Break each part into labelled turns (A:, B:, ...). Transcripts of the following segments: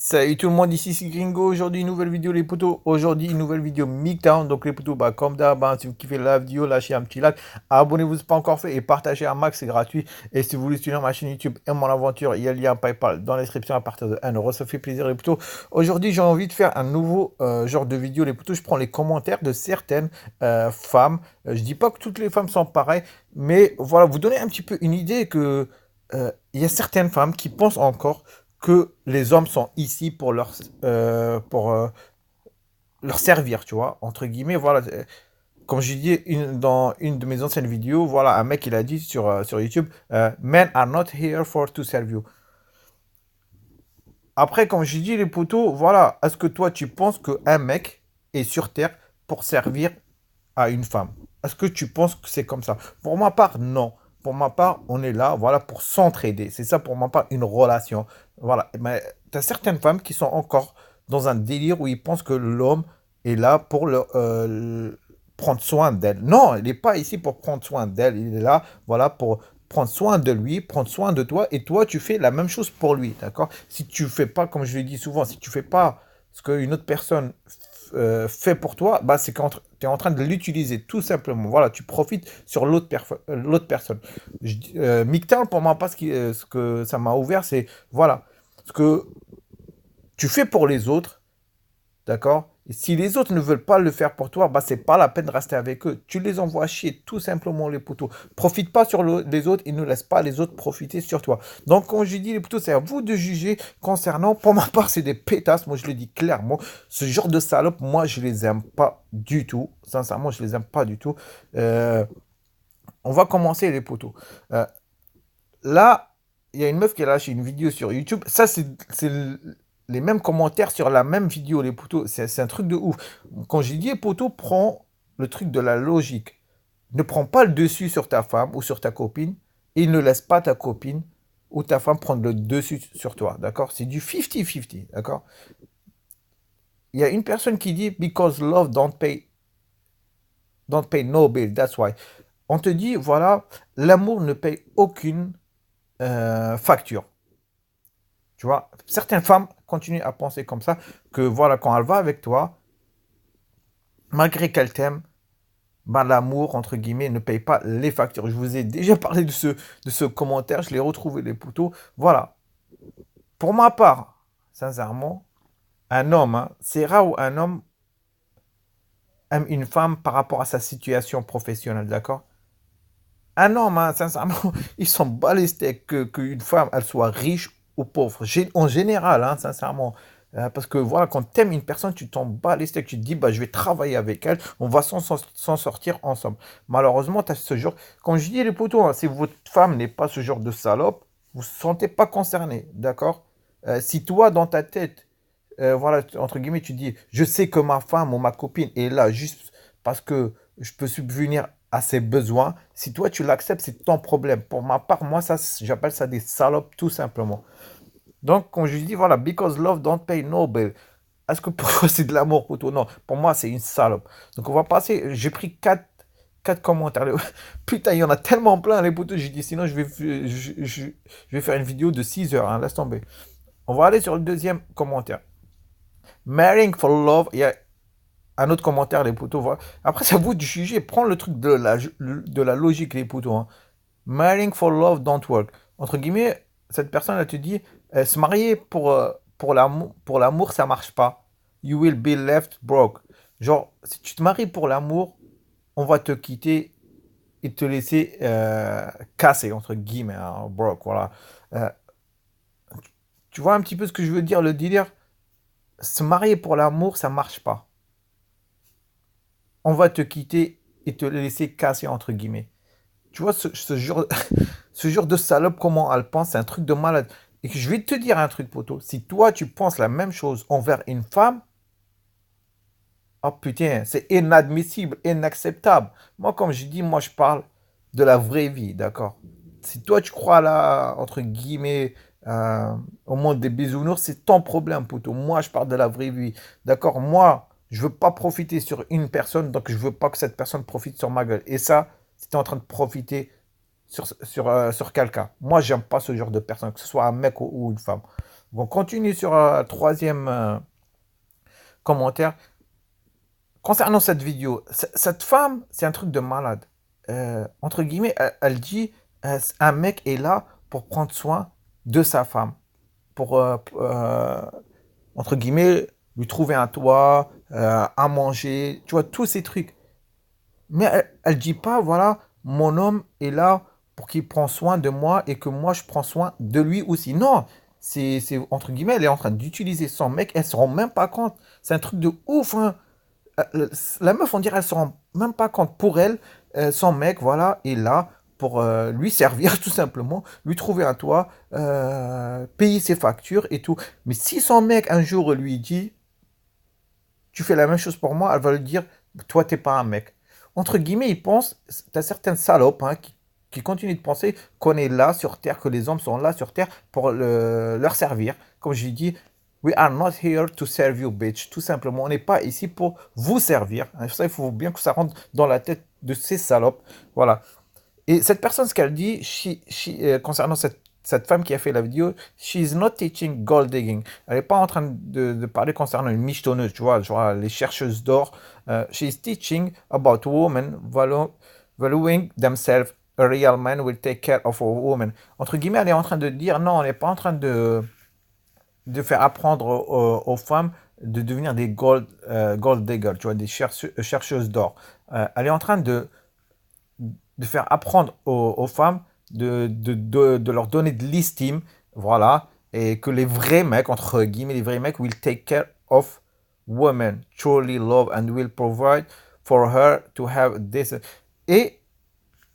A: Salut tout le monde, ici c'est Gringo. Aujourd'hui, une nouvelle vidéo, les potos. Aujourd'hui, une nouvelle vidéo Migtown. Donc, les potos, bah, comme d'hab, si vous kiffez la vidéo, lâchez un petit like. Abonnez-vous si ce n'est pas encore fait et partagez un max, c'est gratuit. Et si vous voulez soutenir ma chaîne YouTube et mon aventure, il y a le lien PayPal dans la description à partir de 1 euro. Ça fait plaisir, les potos. Aujourd'hui, j'ai envie de faire un nouveau genre de vidéo, les potos. Je prends les commentaires de certaines femmes. Je dis pas que toutes les femmes sont pareilles, mais voilà, vous donner un petit peu une idée que il y a certaines femmes qui pensent encore que les hommes sont ici pour leur servir, tu vois, entre guillemets, voilà. Comme j'ai dit dans une de mes anciennes vidéos, voilà, un mec, il a dit sur YouTube, Men are not here for to serve you. Après, comme j'ai dit, les potos, voilà, est-ce que toi, tu penses qu'un mec est sur Terre pour servir à une femme? Est-ce que tu penses que c'est comme ça? Pour ma part, non. Pour ma part, on est là, voilà, pour s'entraider. C'est ça, pour ma part, une relation. Voilà. Mais tu as certaines femmes qui sont encore dans un délire où ils pensent que l'homme est là pour prendre soin d'elle. Non, il n'est pas ici pour prendre soin d'elle. Il est là, voilà, pour prendre soin de lui, prendre soin de toi. Et toi, tu fais la même chose pour lui, d'accord? Si tu fais pas, comme je le dis souvent, si tu fais pas ce qu'une autre personne fait pour toi, bah, c'est quand tu es en train de l'utiliser, tout simplement. Voilà, tu profites sur l'autre personne. MGTOW, pour moi, pas ce que ça m'a ouvert, c'est, voilà, ce que tu fais pour les autres, d'accord? Et si les autres ne veulent pas le faire pour toi, bah, c'est pas la peine de rester avec eux. Tu les envoies chier, tout simplement, les poteaux. Profite pas sur les autres et ne laisse pas les autres profiter sur toi. Donc, quand je dis les poteaux, c'est à vous de juger concernant. Pour ma part, c'est des pétasses. Moi, je le dis clairement. Ce genre de salopes, moi, je les aime pas du tout. Sincèrement, je les aime pas du tout. Euh, on va commencer les poteaux. Euh, Là, il y a une meuf qui a lâché une vidéo sur YouTube. Ça, c'est les mêmes commentaires sur la même vidéo, les poteaux. C'est un truc de ouf. Quand j'ai dit les poteaux, prends le truc de la logique. Ne prends pas le dessus sur ta femme ou sur ta copine et ne laisse pas ta copine ou ta femme prendre le dessus sur toi. D'accord? C'est du 50-50. D'accord? Il y a une personne qui dit Because love don't pay no bill. That's why. On te dit, voilà, l'amour ne paye aucune facture. Tu vois, certaines femmes continuent à penser comme ça, que voilà, quand elle va avec toi, malgré qu'elle t'aime, ben, l'amour, entre guillemets, ne paye pas les factures. Je vous ai déjà parlé de ce commentaire, je l'ai retrouvé, les poteaux. Voilà. Pour ma part, sincèrement, un homme, hein, c'est rare où un homme aime une femme par rapport à sa situation professionnelle, d'accord? Un homme, hein, sincèrement, il s'en bat les steaks qu'une femme, elle soit riche ou pauvre. En général, hein, sincèrement. Parce que voilà, quand tu aimes une personne, tu t'en bats les steaks. Tu te dis, bah, je vais travailler avec elle, on va s'en sortir ensemble. Malheureusement, tu as ce genre. Quand je dis les potos, hein, si votre femme n'est pas ce genre de salope, vous ne vous sentez pas concerné, d'accord? Si toi, dans ta tête, voilà, entre guillemets, tu dis, je sais que ma femme ou ma copine est là juste parce que je peux subvenir à ses besoins. Si toi, tu l'acceptes, c'est ton problème. Pour ma part, moi, ça, j'appelle ça des salopes, tout simplement. Donc, quand je dis, voilà, because love don't pay no bill. Est-ce que pour toi, c'est de l'amour pour toi? Non, pour moi, c'est une salope. Donc, on va passer. J'ai pris quatre commentaires. Putain, il y en a tellement plein, les potos. J'ai dit, sinon, je vais faire une vidéo de 6 heures. Hein, laisse tomber. On va aller sur le deuxième commentaire. Marrying for love. Il y a un autre commentaire, les potos. Voilà. Après, c'est à vous de juger. Prends le truc de la logique, les potos. Hein. Marrying for love don't work. Entre guillemets, cette personne, elle te dit, se marier pour l'amour, ça marche pas. You will be left broke. Genre, si tu te maries pour l'amour, on va te quitter et te laisser casser, entre guillemets, hein, broke, voilà. Euh, tu vois un petit peu ce que je veux dire, le délire? Se marier pour l'amour, ça marche pas. On va te quitter et te laisser casser, entre guillemets. Tu vois, ce genre, ce genre de salope, comment elle pense, c'est un truc de malade. Et que je vais te dire un truc, poto. Si toi, tu penses la même chose envers une femme, oh putain, c'est inadmissible, inacceptable. Moi, comme je dis, moi, je parle de la vraie vie, d'accord? Si toi, tu crois là, entre guillemets, au monde des bisounours, c'est ton problème, poto. Moi, je parle de la vraie vie, d'accord? Moi, je veux pas profiter sur une personne, donc je veux pas que cette personne profite sur ma gueule. Et ça, si tu es en train de profiter sur quelqu'un. Moi, j'aime pas ce genre de personne, que ce soit un mec ou une femme. On continue sur troisième commentaire. Concernant cette vidéo, cette femme, c'est un truc de malade. Entre guillemets, elle dit, un mec est là pour prendre soin de sa femme, pour, entre guillemets, lui trouver un toit, à manger, tu vois, tous ces trucs. Mais elle dit pas, voilà, mon homme est là pour qu'il prenne soin de moi et que moi je prends soin de lui aussi. Non, entre guillemets, elle est en train d'utiliser son mec, elle se rend même pas compte. C'est un truc de ouf, hein. La meuf, on dirait, elle se rend même pas compte. Pour elle, son mec, voilà, est là pour lui servir, tout simplement, lui trouver un toit, payer ses factures et tout. Mais si son mec, un jour, lui dit, tu fais la même chose pour moi, elle va lui dire, toi, t'es pas un mec. Entre guillemets, il pense, t'as certaines salopes hein, qui continuent de penser qu'on est là sur Terre, que les hommes sont là sur Terre pour leur servir. Comme je dis, we are not here to serve you, bitch. Tout simplement, on n'est pas ici pour vous servir. Ça, il faut bien que ça rentre dans la tête de ces salopes. Voilà. Et cette personne, ce qu'elle dit concernant cette femme qui a fait la vidéo, she's not teaching gold digging. Elle n'est pas en train de parler concernant une michetonneuse, tu vois, genre les chercheuses d'or. She's teaching about women valuing themselves. A real man will take care of a woman. Entre guillemets, elle est en train de dire, non, on n'est pas en train de faire apprendre aux femmes de devenir des gold diggers, tu vois, des chercheuses d'or. Elle est en train de faire apprendre aux femmes, de leur donner de l'estime, voilà, et que les vrais mecs, entre guillemets, les vrais mecs, will take care of women, truly love and will provide for her to have this. Et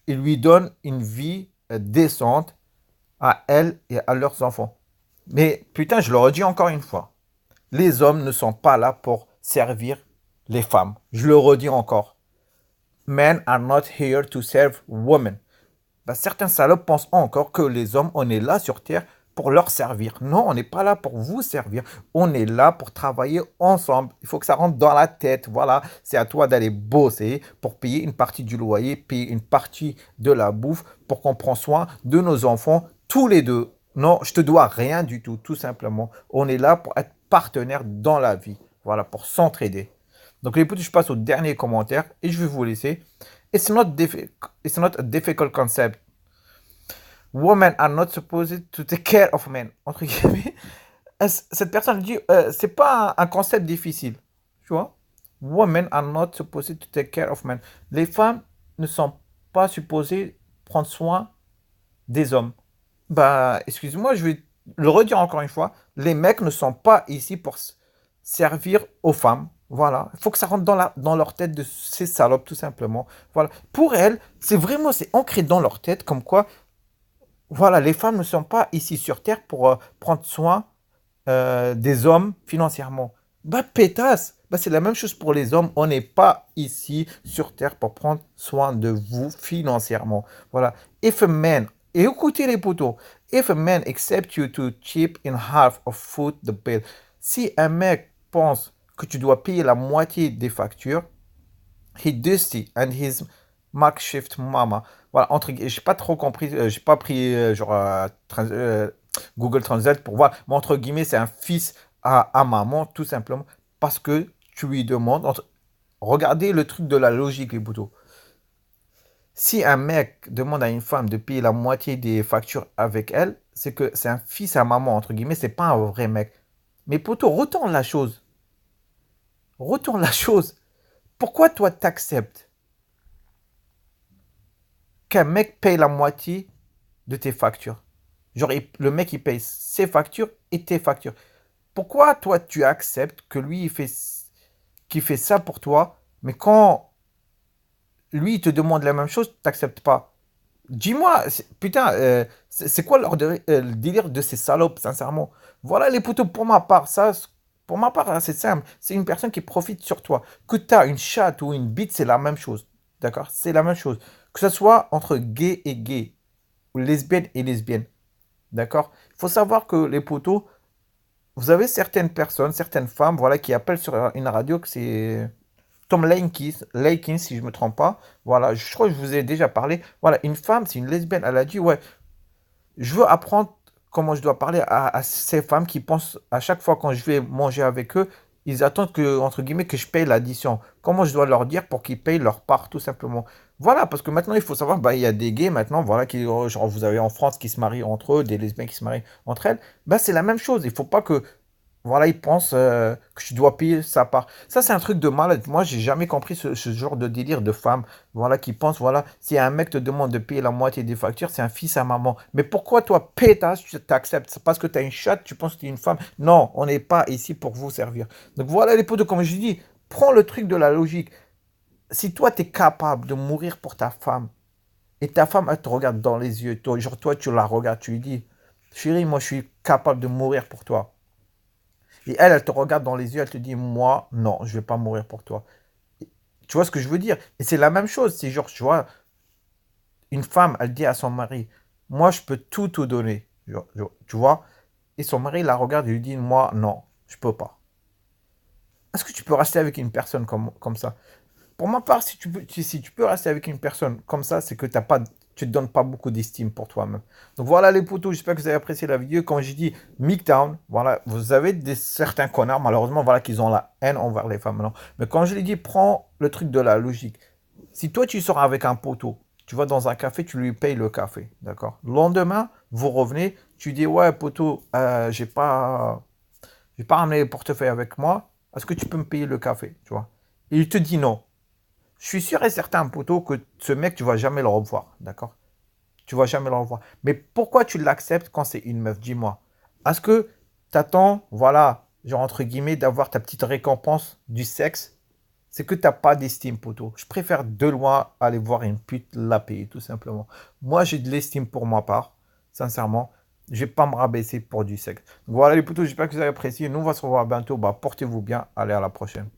A: il lui donne une vie décente à elle et à leurs enfants. Mais putain, je le redis encore une fois, les hommes ne sont pas là pour servir les femmes. Je le redis encore. Men are not here to serve women. Bah, certains salopes pensent encore que les hommes, on est là sur Terre pour leur servir. Non, on n'est pas là pour vous servir. On est là pour travailler ensemble. Il faut que ça rentre dans la tête. Voilà, c'est à toi d'aller bosser pour payer une partie du loyer, payer une partie de la bouffe, pour qu'on prenne soin de nos enfants tous les deux. Non, je te dois rien du tout, tout simplement. On est là pour être partenaires dans la vie. Voilà, pour s'entraider. Donc les potes, je passe au dernier commentaire et je vais vous laisser. It's not a difficult concept. Women are not supposed to take care of men. Entre guillemets, cette personne dit, c'est pas un concept difficile. Tu vois? Women are not supposed to take care of men. Les femmes ne sont pas supposées prendre soin des hommes. Bah, excuse-moi, je vais le redire encore une fois. Les mecs ne sont pas ici pour servir aux femmes. Voilà. Il faut que ça rentre dans leur tête de ces salopes, tout simplement. Voilà. Pour elles, c'est ancré dans leur tête comme quoi, voilà, les femmes ne sont pas ici sur Terre pour prendre soin des hommes financièrement. Bah, pétasse! Bah, c'est la même chose pour les hommes. On n'est pas ici sur Terre pour prendre soin de vous financièrement. Voilà. If a man, et écoutez les poteaux, if a man accepts you to chip in half of food the bill, si un mec pense que tu dois payer la moitié des factures, he dusty and his makeshift mama. Voilà, j'ai pas trop compris, j'ai pas pris Google Translate pour voir, mais entre guillemets, c'est un fils à maman, tout simplement, parce que tu lui demandes, regardez le truc de la logique, les boutons. Si un mec demande à une femme de payer la moitié des factures avec elle, c'est que c'est un fils à maman, entre guillemets, c'est pas un vrai mec. Mais poto, retourne la chose. Retourne la chose. Pourquoi toi t'acceptes qu'un mec paye la moitié de tes factures? Genre, le mec, il paye ses factures et tes factures. Pourquoi toi, tu acceptes que lui, qu'il fait ça pour toi, mais quand lui, il te demande la même chose, tu n'acceptes pas? Dis-moi, putain, c'est quoi le délire de ces salopes, sincèrement? Voilà les poteaux, pour ma part, hein, c'est simple. C'est une personne qui profite sur toi. Que tu as une chatte ou une bite, c'est la même chose. D'accord? C'est la même chose. Que ce soit entre gay et gay, ou lesbienne et lesbienne. D'accord? Il faut savoir que les poteaux, vous avez certaines personnes, certaines femmes, voilà, qui appellent sur une radio que c'est Tom Lakins, si je me trompe pas. Voilà, je crois que je vous ai déjà parlé. Voilà, une femme, c'est une lesbienne. Elle a dit, ouais, je veux apprendre comment je dois parler à ces femmes qui pensent à chaque fois quand je vais manger avec eux, ils attendent que, entre guillemets, que je paye l'addition. Comment je dois leur dire pour qu'ils payent leur part, tout simplement. Voilà, parce que maintenant, il faut savoir, bah, il y a des gays maintenant, voilà, qui, genre, vous avez en France qui se marient entre eux, des lesbiennes qui se marient entre elles. Bah, c'est la même chose. Il faut pas que voilà, il pense que tu dois payer sa part. Ça, c'est un truc de malade. Moi, j'ai jamais compris ce genre de délire de femmes, voilà, qui pensent, voilà, si un mec te demande de payer la moitié des factures, c'est un fils à maman. Mais pourquoi toi, pétasse, tu t'acceptes? C'est parce que tu as une chatte, tu penses que tu es une femme. Non, on n'est pas ici pour vous servir. Donc voilà les potos, comme je dis, prends le truc de la logique. Si toi, tu es capable de mourir pour ta femme, et ta femme, elle te regarde dans les yeux, toi, genre toi, tu la regardes, tu lui dis, chérie, moi, je suis capable de mourir pour toi. Et elle, elle te regarde dans les yeux, elle te dit, moi, non, je vais pas mourir pour toi. Tu vois ce que je veux dire? Et c'est la même chose. C'est genre, tu vois, une femme, elle dit à son mari, moi, je peux tout te donner. Tu vois? Et son mari la regarde et lui dit, moi, non, je peux pas. Est-ce que tu peux rester avec une personne comme ça? Pour ma part, si tu peux rester avec une personne comme ça, c'est que tu ne te donnes pas beaucoup d'estime pour toi-même. Donc voilà les potos, j'espère que vous avez apprécié la vidéo. Quand j'ai dit Miktown, voilà, vous avez certains connards, malheureusement, voilà, qu'ils ont la haine envers les femmes maintenant. Mais quand je l'ai dit, prends le truc de la logique. Si toi, tu sors avec un poteau, tu vas dans un café, tu lui payes le café, d'accord? Le lendemain, vous revenez, tu dis, ouais, poteau, j'ai pas ramené le portefeuille avec moi, est-ce que tu peux me payer le café, tu vois? Et il te dit non. Je suis sûr et certain, poteau, que ce mec, tu vas jamais le revoir, d'accord? Tu vas jamais le revoir. Mais pourquoi tu l'acceptes quand c'est une meuf? Dis-moi. Est-ce que t'attends, voilà, genre entre guillemets, d'avoir ta petite récompense du sexe? C'est que t'as pas d'estime, poteau. Je préfère de loin aller voir une pute la payer, tout simplement. Moi, j'ai de l'estime pour ma part, sincèrement. Je vais pas me rabaisser pour du sexe. Voilà les poteaux, j'espère que vous avez apprécié. Nous, on va se revoir bientôt. Bah, portez-vous bien. Allez, à la prochaine.